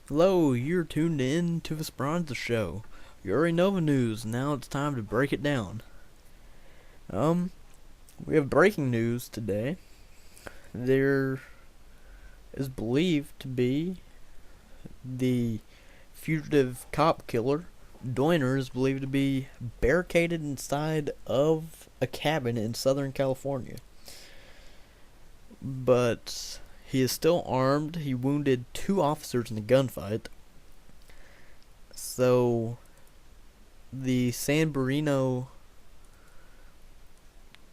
Hello, you're tuned in to the Speranza Show. You already know the news, now it's time to break it down. Um, we have breaking news today. There is believed to be the fugitive cop killer, Doiner, is believed to be barricaded inside of a cabin in Southern California. But he is still armed. He wounded 2 officers in a gunfight. So the San Bernardino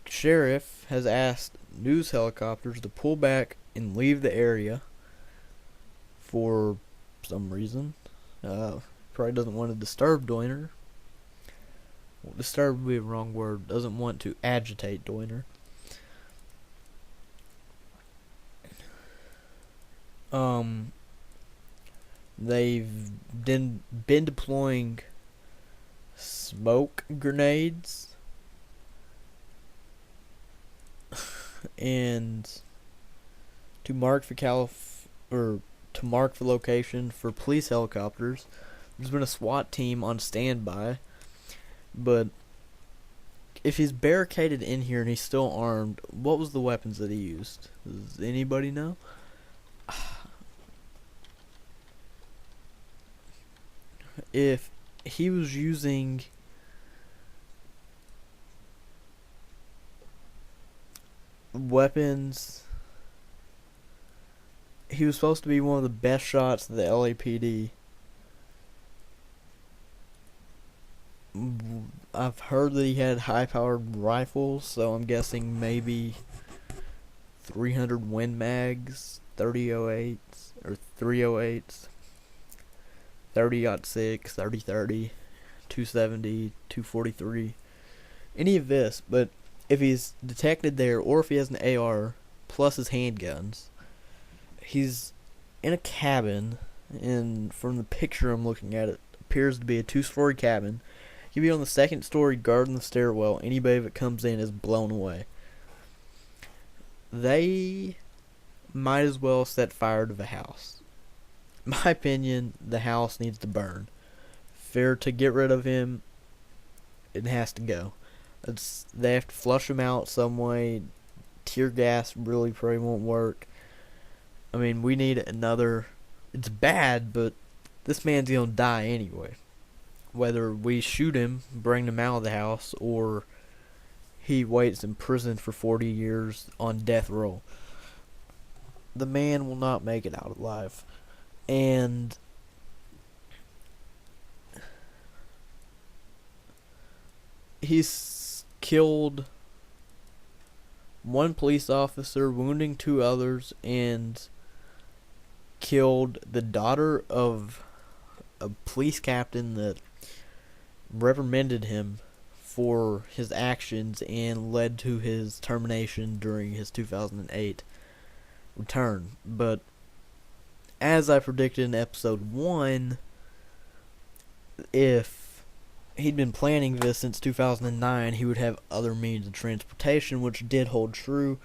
sheriff has asked news helicopters to pull back and leave the area for some reason. Probably doesn't want to disturb Doiner. Well, disturb would be a wrong word. Doesn't want to agitate Doiner. They've been deploying smoke grenades and to mark the location for police helicopters. There's been a SWAT team on standby, but if he's barricaded in here and he's still armed, what was the weapons that he used? Does anybody know? If he was using weapons, he was supposed to be one of the best shots of the LAPD. I've heard that he had high-powered rifles, so I'm guessing maybe 300 Win Mags, 3008s, or 308s, 30-06, 30-30, 270, 243, any of this. But if he's detected there, or if he has an AR plus his handguns, he's in a cabin, and from the picture I'm looking at, it appears to be a 2-story cabin. He'll be on the 2nd story guarding the stairwell. Anybody that comes in is blown away. They might as well set fire to the house. In my opinion, the house needs to burn. If they're to get rid of him, it has to go. They have to flush him out some way. Tear gas really probably won't work. I mean, we need another. It's bad, but this man's gonna die anyway. Whether we shoot him, bring him out of the house, or he waits in prison for 40 years on death row, the man will not make it out alive. And he's killed 1 police officer, wounding 2 others, and killed the daughter of a police captain that reprimanded him for his actions and led to his termination during his 2008 return. But as I predicted in episode 1, if he'd been planning this since 2009, he would have other means of transportation, which did hold true.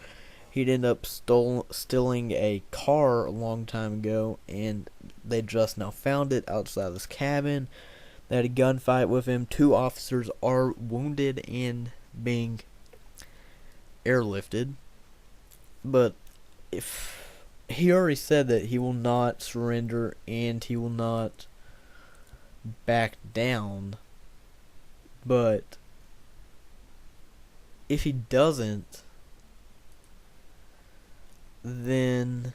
He'd end up stealing a car a long time ago, and they just now found it outside this cabin. They had a gunfight with him. 2 officers are wounded and being airlifted. But if he already said that he will not surrender and he will not back down, but if he doesn't, then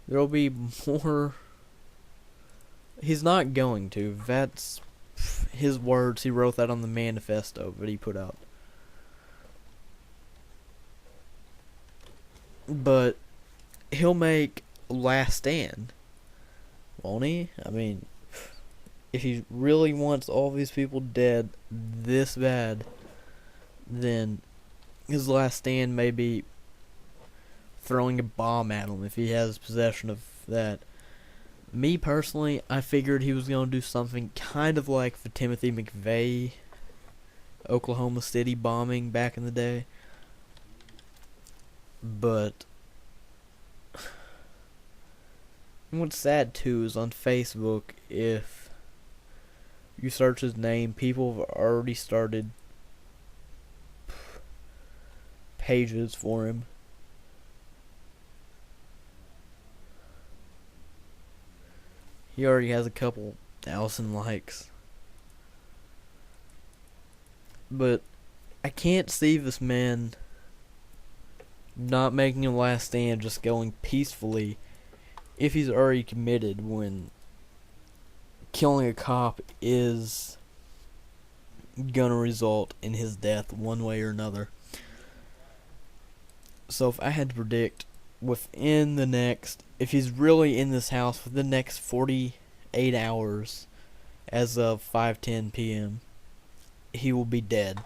there'll be more. He's not going to. That's his words. He wrote that on the manifesto that he put out. But he'll make a last stand, won't he? I mean, if he really wants all these people dead this bad, then his last stand may be throwing a bomb at him if he has possession of that. Me personally, I figured he was going to do something kind of like the Timothy McVeigh Oklahoma City bombing back in the day. But And what's sad too is on Facebook, if you search his name, people have already started pages for him. He already has a couple thousand likes. But I can't see this man not making a last stand, just going peacefully, if he's already committed, when killing a cop is gonna result in his death one way or another. So if I had to predict, within the next, if he's really in this house for the next 48 hours, as of 5:10 p.m., he will be dead.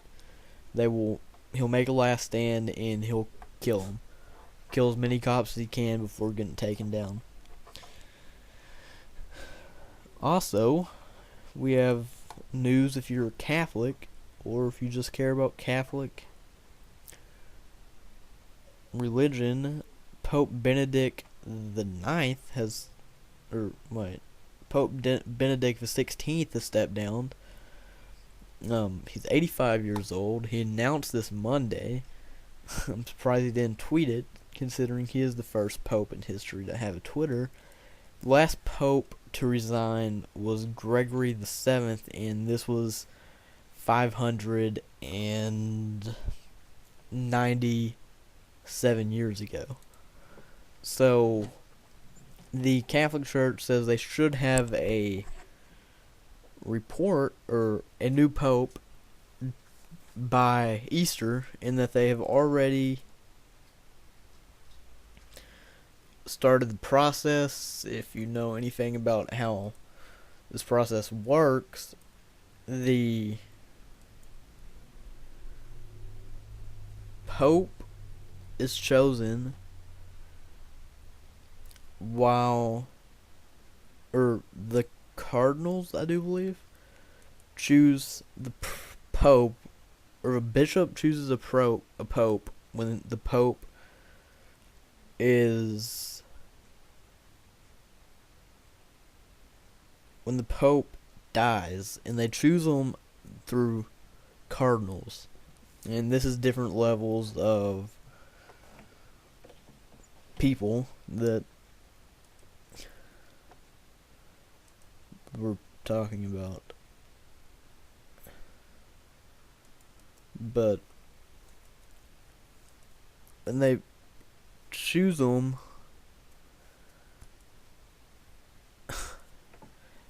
He'll make a last stand and he'll kill him. Kill as many cops as he can before getting taken down. Also, we have news if you're a Catholic, or if you just care about Catholic religion. Pope Benedict the Ninth Pope Benedict the 16th has stepped down. He's 85 years old. He announced this Monday. I'm surprised he didn't tweet it, considering he is the first pope in history to have a Twitter. The last pope to resign was Gregory the Seventh, and this was 597 years ago. So the Catholic Church says they should have a report or a new pope by Easter, and that they have already started the process. If you know anything about how this process works, the Pope is chosen the cardinals, I do believe, choose the Pope, or a bishop chooses a pope when the Pope dies, and they choose them through cardinals. And this is different levels of people that we're talking about. But and they choose them,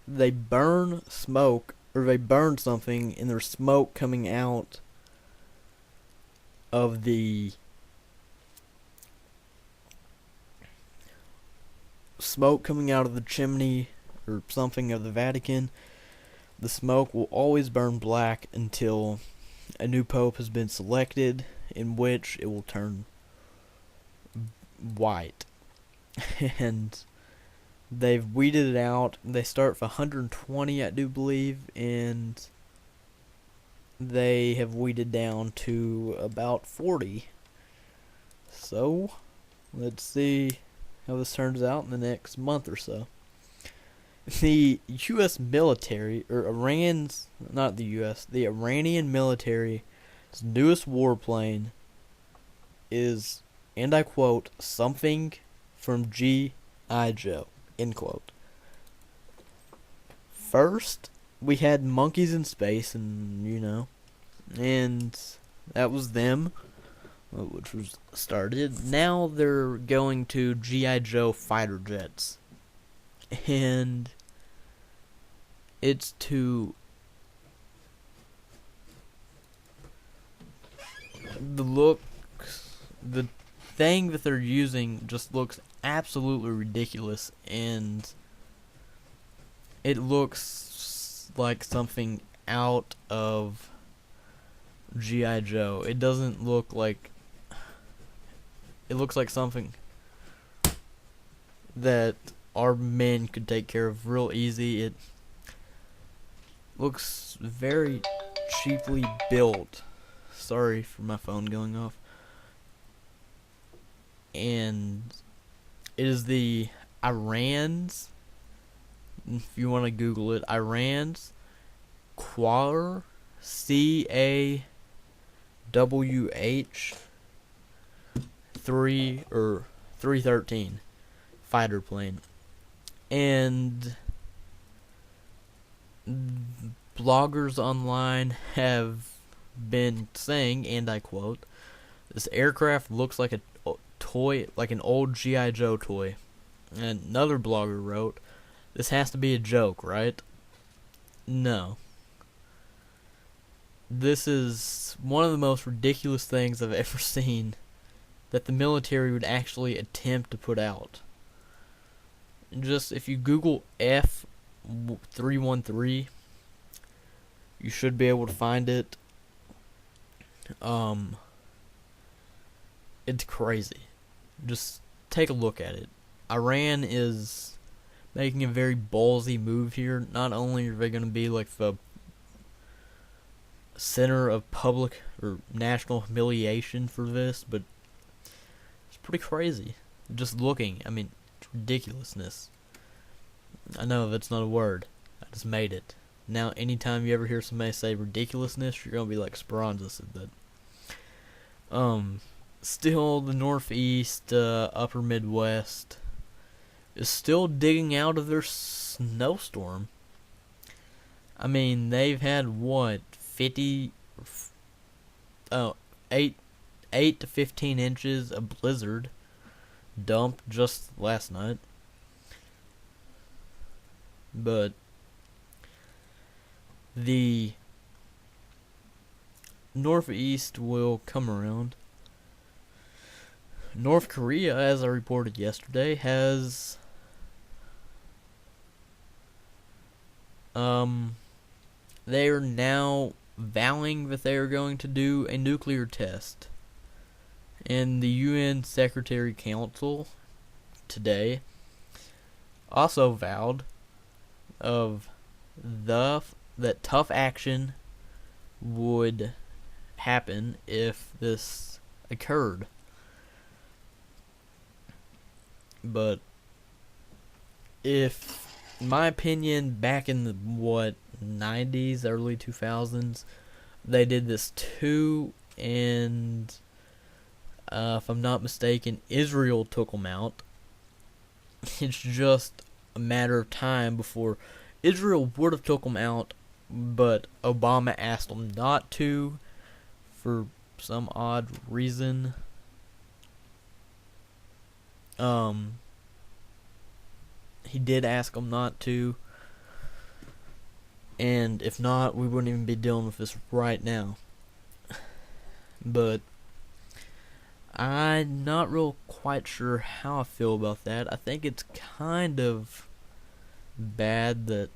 they burn smoke, or they burn something, and there's smoke coming out of the chimney or something of the Vatican. The smoke will always burn black until a new pope has been selected, in which it will turn white. And they've weeded it out. They start with 120, I do believe, and they have weeded down to about 40. So, let's see how this turns out in the next month or so. The U.S. military, or the Iranian military's newest warplane is, and I quote, something from G.I. Joe, end quote. First, we had monkeys in space, and that was them, which was started. Now they're going to G.I. Joe fighter jets. And it's the thing that they're using just looks absolutely ridiculous, and it looks like something out of G.I. Joe. It doesn't look like, it looks like something that our men could take care of real easy. It looks very cheaply built. Sorry for my phone going off. And it is the Iran's, if you want to Google it, Iran's Quar, CAWH 313 fighter plane. And bloggers online have been saying, and I quote, "This aircraft looks like a toy, like an old G.I. Joe toy." And another blogger wrote, "This has to be a joke, right?" No. This is one of the most ridiculous things I've ever seen that the military would actually attempt to put out. Just, if you Google F313, you should be able to find it. It's crazy. Just take a look at it. Iran is making a very ballsy move here. Not only are they going to be like the center of public or national humiliation for this, but it's pretty crazy. Just looking, I mean, it's ridiculousness. I know that's not a word. I just made it. Now, anytime you ever hear somebody say ridiculousness, you're gonna be like Speranza said that. Still, the Northeast, Upper Midwest is still digging out of their snowstorm. I mean, they've had what, 8 to 15 inches of blizzard dumped just last night. But the Northeast will come around. North Korea, as I reported yesterday, has they are now vowing that they are going to do a nuclear test. And the UN Secretary Council today also vowed that tough action would happen if this occurred. But if, in my opinion, back in the 90s, early 2000s, they did this too, and if I'm not mistaken, Israel took them out. It's just a matter of time before Israel would have took them out, but Obama asked them not to for some odd reason. He did ask them not to, and if not, we wouldn't even be dealing with this right now. But I'm not real quite sure how I feel about that. I think it's kind of bad that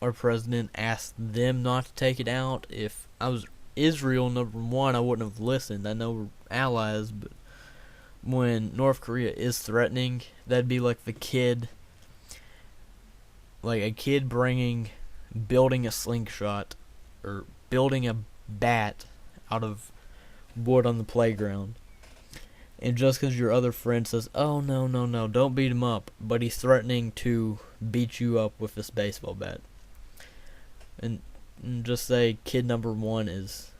our president asked them not to take it out. If I was Israel, number one, I wouldn't have listened. I know we're allies, but when North Korea is threatening, that'd be like a kid building a slingshot or building a bat out of wood on the playground. And just because your other friend says, "Oh, no, don't beat him up," but he's threatening to beat you up with this baseball bat. And just say kid number one is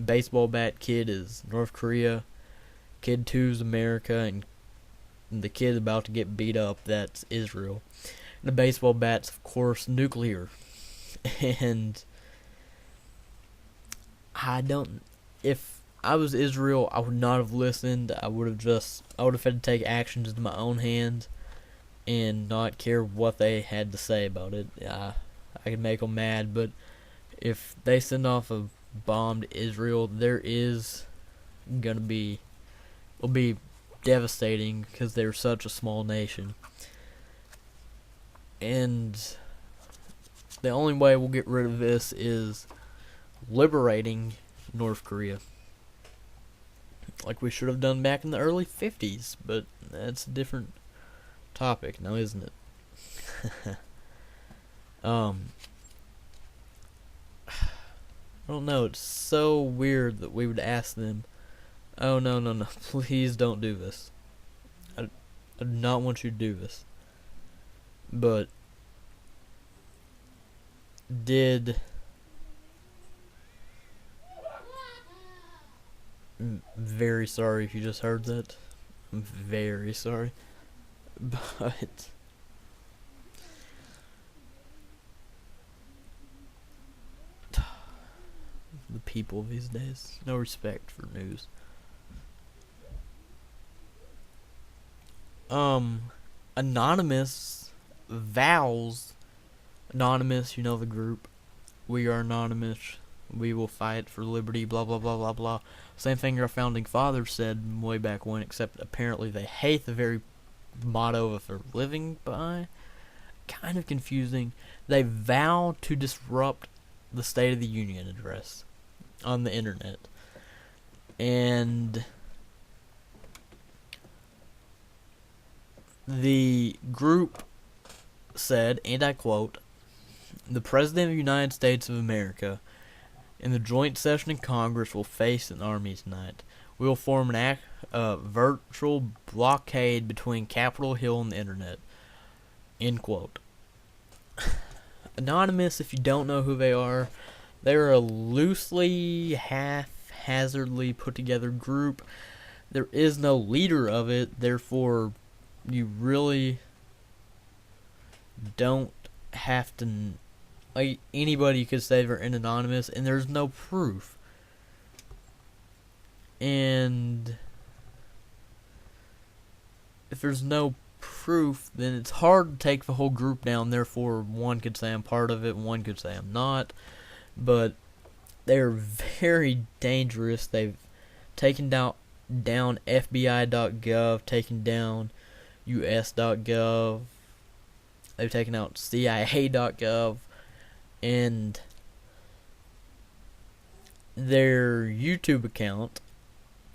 baseball bat, kid is North Korea, kid two is America, and the kid about to get beat up, that's Israel. And the baseball bat's, of course, nuclear. And if I was Israel, I would not have listened. I would have had to take actions into my own hands and not care what they had to say about it. I could make them mad, but if they send off a bomb to Israel, it'll be devastating because they're such a small nation. And the only way we'll get rid of this is liberating North Korea, like we should have done back in the early 50s, but that's a different topic now, isn't it? I don't know, it's so weird that we would ask them, "Oh, no, please don't do this. I do not want you to do this." But did very sorry if you just heard that. I'm very sorry. But the people these days, no respect for news. Anonymous vows. Anonymous, you know the group. We are anonymous. We will fight for liberty. Blah blah blah blah blah. Same thing our founding fathers said way back when, except apparently they hate the very motto that they're living by. Kind of confusing. They vow to disrupt the State of the Union address on the internet. And the group said, and I quote, "The President of the United States of America in the joint session in Congress will face an army tonight. We will form an virtual blockade between Capitol Hill and the internet." End quote. Anonymous, if you don't know who they are, they're a loosely, haphazardly put together group. There is no leader of it, therefore you really don't have to, like, anybody could say they're anonymous, and there's no proof. And if there's no proof, then it's hard to take the whole group down. Therefore, one could say I'm part of it, one could say I'm not. But they're very dangerous. They've taken down FBI.gov, taken down US.gov. They've taken out CIA.gov, and their YouTube account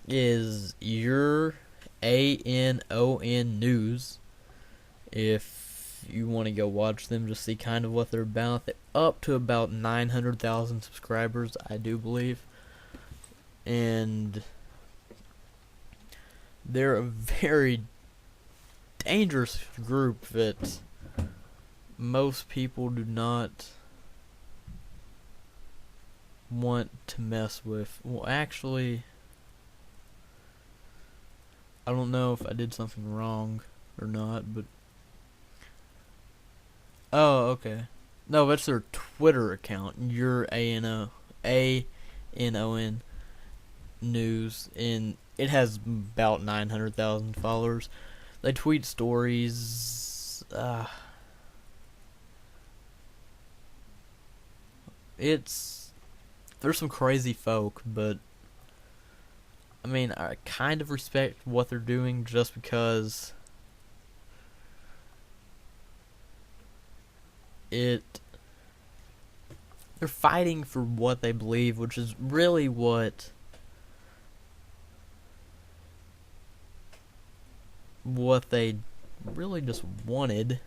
is your ANON News. If you want to go watch them, just see kind of what they're about. They're up to about 900,000 subscribers, I do believe. And they're a very dangerous group that most people do not want to mess with. Well, actually, I don't know if I did something wrong or not, but oh, okay. No, that's their Twitter account. Your ANON News, and it has about 900,000 followers. They tweet stories. There's some crazy folk, but I mean, I kind of respect what they're doing just because they're fighting for what they believe, which is really what they really just wanted.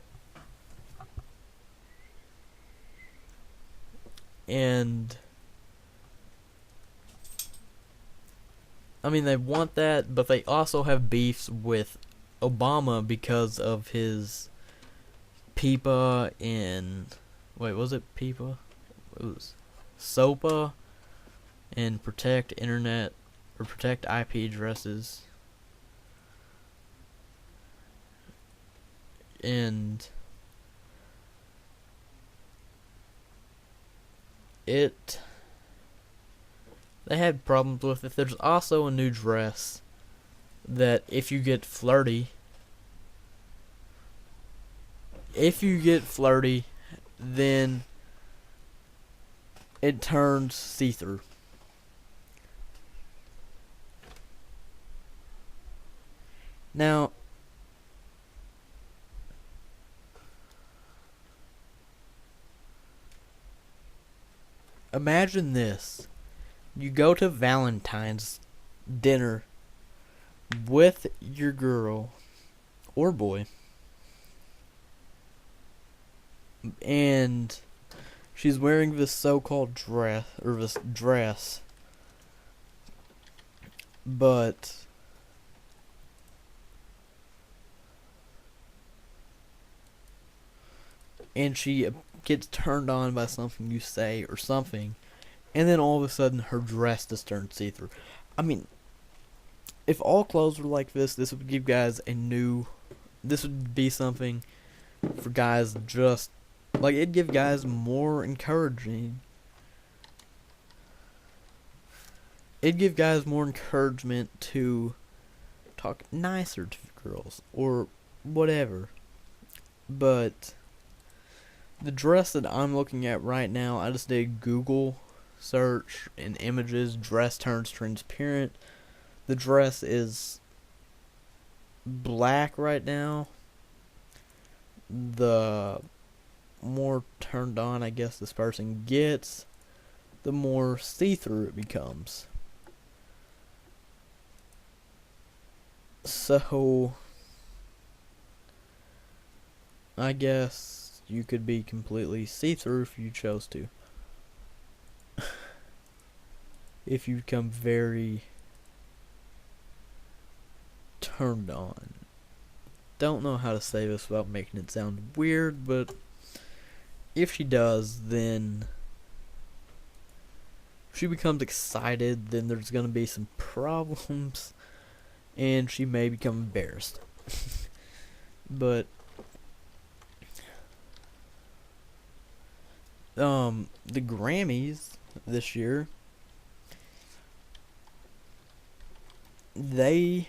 And I mean, they want that, but they also have beefs with Obama because of his PIPA and wait, was it PIPA? It was SOPA and protect internet or protect IP addresses. And they had problems with it. There's also a new dress that if you get flirty, then it turns see-through. Now, imagine this. You go to Valentine's dinner with your girl or boy, and she's wearing this so-called dress, but and she gets turned on by something you say or something, and then all of a sudden her dress just turns see-through. I mean, if all clothes were like this would give guys a new. This would be something for guys just like it'd give guys more encouraging. It'd give guys more encouragement to talk nicer to girls or whatever. But the dress that I'm looking at right now, I just did Google search and images. Dress turns transparent. The dress is black right now. The more turned on I guess this person gets, the more see-through it becomes. So I guess you could be completely see-through if you chose to. If you become very turned on. Don't know how to say this without making it sound weird, but if she does, then if she becomes excited, then there's gonna be some problems, and she may become embarrassed. But the Grammys this year, they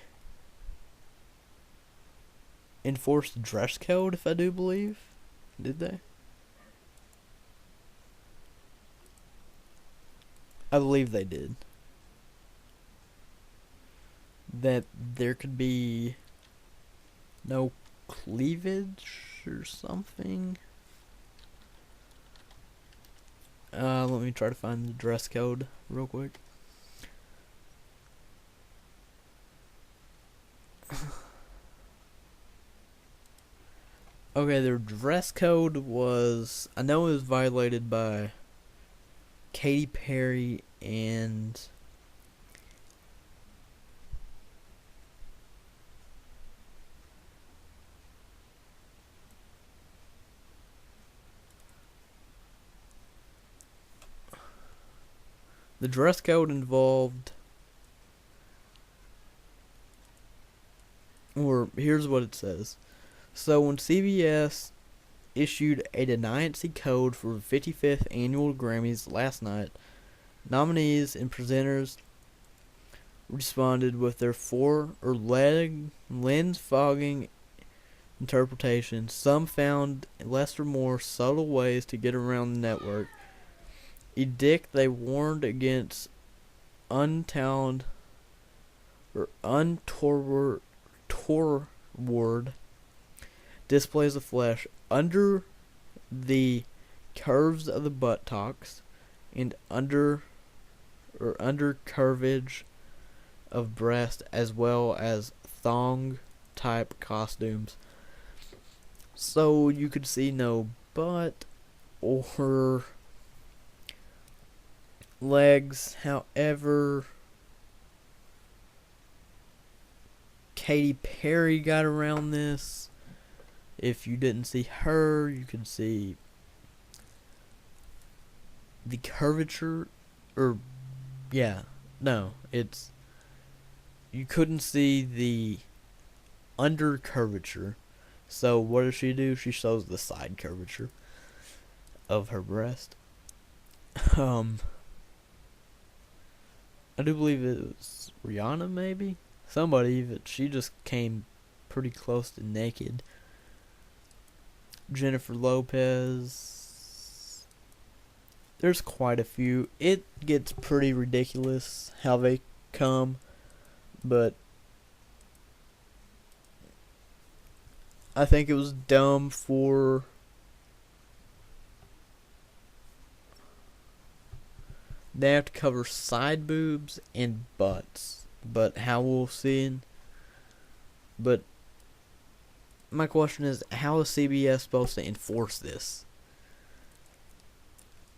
enforced dress code, if I do believe. Did they? I believe they did. That there could be no cleavage or something. Let me try to find the dress code real quick. Okay, their dress code was, I know it was violated by Katy Perry and the dress code involved, or here's what it says. So when CBS issued a deniancy code for the 55th annual Grammys last night, nominees and presenters responded with their lens-fogging interpretations. Some found less or more subtle ways to get around the network edict. They warned against untoward displays of flesh under the curves of the buttocks and under curvage of breast, as well as thong type costumes. So you could see no butt or legs. However, Katy Perry got around this. If you didn't see her, you could see the curvature, or yeah, no, it's, you couldn't see the under curvature. So what does she do? She shows the side curvature of her breast. I do believe it was Rihanna, maybe somebody, but she just came pretty close to naked. Jennifer Lopez. There's quite a few. It gets pretty ridiculous how they come, but I think it was dumb for they have to cover side boobs and butts. But how we'll see. But my question is, how is CBS supposed to enforce this?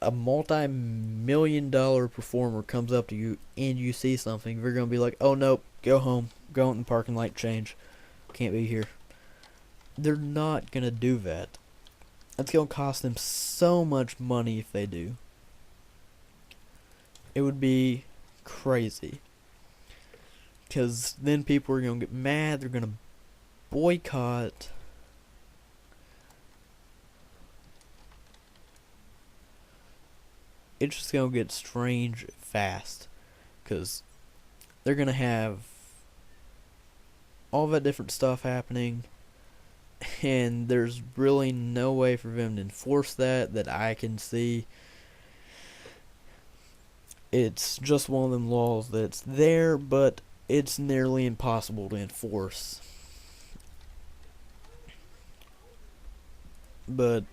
A multi-million-dollar performer comes up to you and you see something, they're going to be like, oh nope, go home, go out in the parking lot, change, can't be here. They're not going to do that. It's going to cost them so much money if they do. It would be crazy. Because then people are going to get mad. They're going to boycott. It's just going to get strange fast. Because they're going to have all that different stuff happening. And there's really no way for them to enforce that I can see. It's just one of them laws that's there, but it's nearly impossible to enforce. But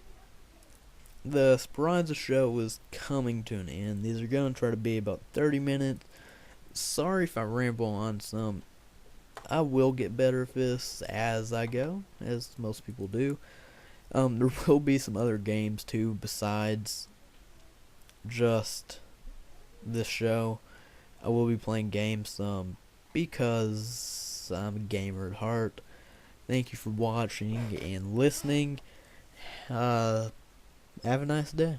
the Speranza Show is coming to an end. These are going to try to be about 30 minutes. Sorry if I ramble on some. I will get better at this as I go, as most people do. There will be some other games too besides just this show. I will be playing games because I'm a gamer at heart. Thank you for watching and listening. Have a nice day.